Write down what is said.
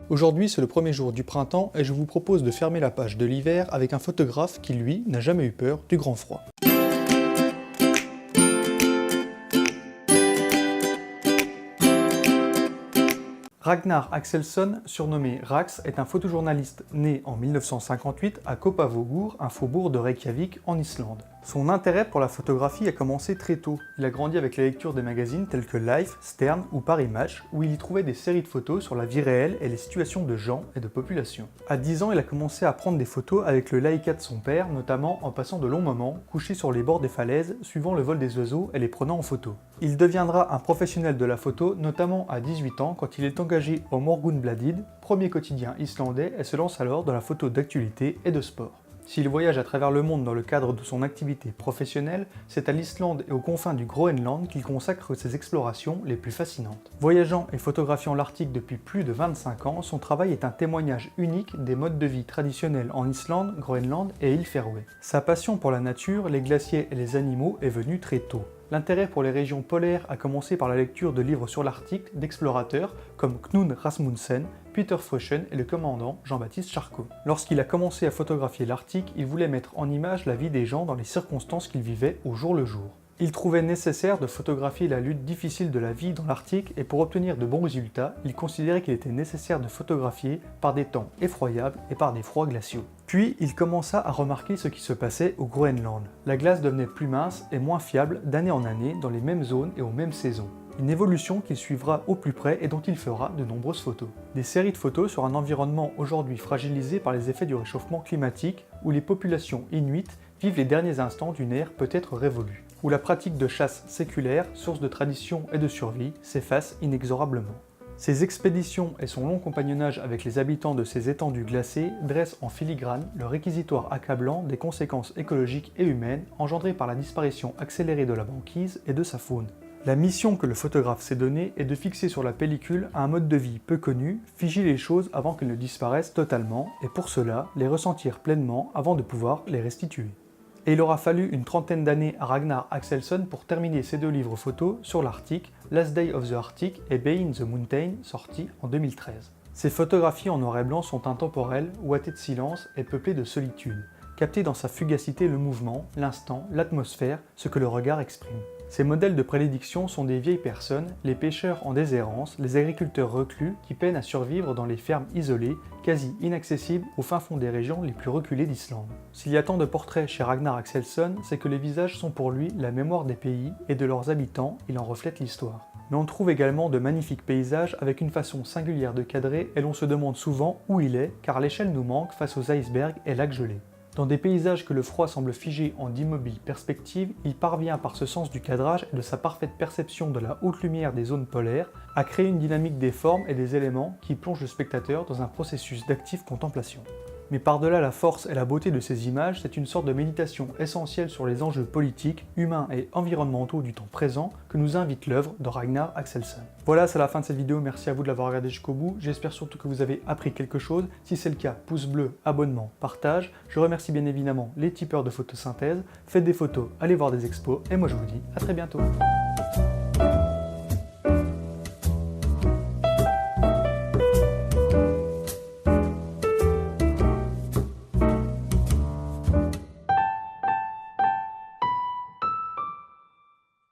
Aujourd'hui, c'est le premier jour du printemps et je vous propose de fermer la page de l'hiver avec un photographe qui, lui, n'a jamais eu peur du grand froid. Ragnar Axelsson, surnommé Rax, est un photojournaliste né en 1958 à Kópavogur, un faubourg de Reykjavik en Islande. Son intérêt pour la photographie a commencé très tôt. Il a grandi avec la lecture des magazines tels que Life, Stern ou Paris Match, où il y trouvait des séries de photos sur la vie réelle et les situations de gens et de populations. À 10 ans, il a commencé à prendre des photos avec le Leica de son père, notamment en passant de longs moments couché sur les bords des falaises, suivant le vol des oiseaux et les prenant en photo. Il deviendra un professionnel de la photo, notamment à 18 ans quand il est engagé au Morgunblaðið, premier quotidien islandais, et se lance alors dans la photo d'actualité et de sport. S'il voyage à travers le monde dans le cadre de son activité professionnelle, c'est à l'Islande et aux confins du Groenland qu'il consacre ses explorations les plus fascinantes. Voyageant et photographiant l'Arctique depuis plus de 25 ans, son travail est un témoignage unique des modes de vie traditionnels en Islande, Groenland et îles Féroé. Sa passion pour la nature, les glaciers et les animaux est venue très tôt. L'intérêt pour les régions polaires a commencé par la lecture de livres sur l'Arctique d'explorateurs comme Knut Rasmussen, Peter Freuchen et le commandant Jean-Baptiste Charcot. Lorsqu'il a commencé à photographier l'Arctique, il voulait mettre en image la vie des gens dans les circonstances qu'ils vivaient au jour le jour. Il trouvait nécessaire de photographier la lutte difficile de la vie dans l'Arctique et pour obtenir de bons résultats, il considérait qu'il était nécessaire de photographier par des temps effroyables et par des froids glaciaux. Puis, il commença à remarquer ce qui se passait au Groenland. La glace devenait plus mince et moins fiable d'année en année dans les mêmes zones et aux mêmes saisons. Une évolution qu'il suivra au plus près et dont il fera de nombreuses photos. Des séries de photos sur un environnement aujourd'hui fragilisé par les effets du réchauffement climatique, où les populations inuites vivent les derniers instants d'une ère peut-être révolue, où la pratique de chasse séculaire, source de tradition et de survie, s'efface inexorablement. Ses expéditions et son long compagnonnage avec les habitants de ces étendues glacées dressent en filigrane le réquisitoire accablant des conséquences écologiques et humaines engendrées par la disparition accélérée de la banquise et de sa faune. La mission que le photographe s'est donnée est de fixer sur la pellicule un mode de vie peu connu, figer les choses avant qu'elles ne disparaissent totalement, et pour cela, les ressentir pleinement avant de pouvoir les restituer. Et il aura fallu une trentaine d'années à Ragnar Axelsson pour terminer ses deux livres photos sur l'Arctique, Last Day of the Arctic et Bay in the Mountain, sortis en 2013. Ces photographies en noir et blanc sont intemporelles, ouatées de silence et peuplées de solitude. Capter dans sa fugacité le mouvement, l'instant, l'atmosphère, ce que le regard exprime. Ces modèles de prédilection sont des vieilles personnes, les pêcheurs en déshérence, les agriculteurs reclus qui peinent à survivre dans les fermes isolées, quasi inaccessibles au fin fond des régions les plus reculées d'Islande. S'il y a tant de portraits chez Ragnar Axelsson, c'est que les visages sont pour lui la mémoire des pays et de leurs habitants, il en reflète l'histoire. Mais on trouve également de magnifiques paysages avec une façon singulière de cadrer et l'on se demande souvent où il est car l'échelle nous manque face aux icebergs et lacs gelés. Dans des paysages que le froid semble figer en d'immobiles perspectives, il parvient par ce sens du cadrage et de sa parfaite perception de la haute lumière des zones polaires à créer une dynamique des formes et des éléments qui plonge le spectateur dans un processus d'active contemplation. Mais par-delà la force et la beauté de ces images, c'est une sorte de méditation essentielle sur les enjeux politiques, humains et environnementaux du temps présent que nous invite l'œuvre de Ragnar Axelsson. Voilà, c'est la fin de cette vidéo, merci à vous de l'avoir regardé jusqu'au bout, j'espère surtout que vous avez appris quelque chose. Si c'est le cas, pouce bleu, abonnement, partage. Je remercie bien évidemment les tipeurs de photosynthèse, faites des photos, allez voir des expos, et moi je vous dis à très bientôt.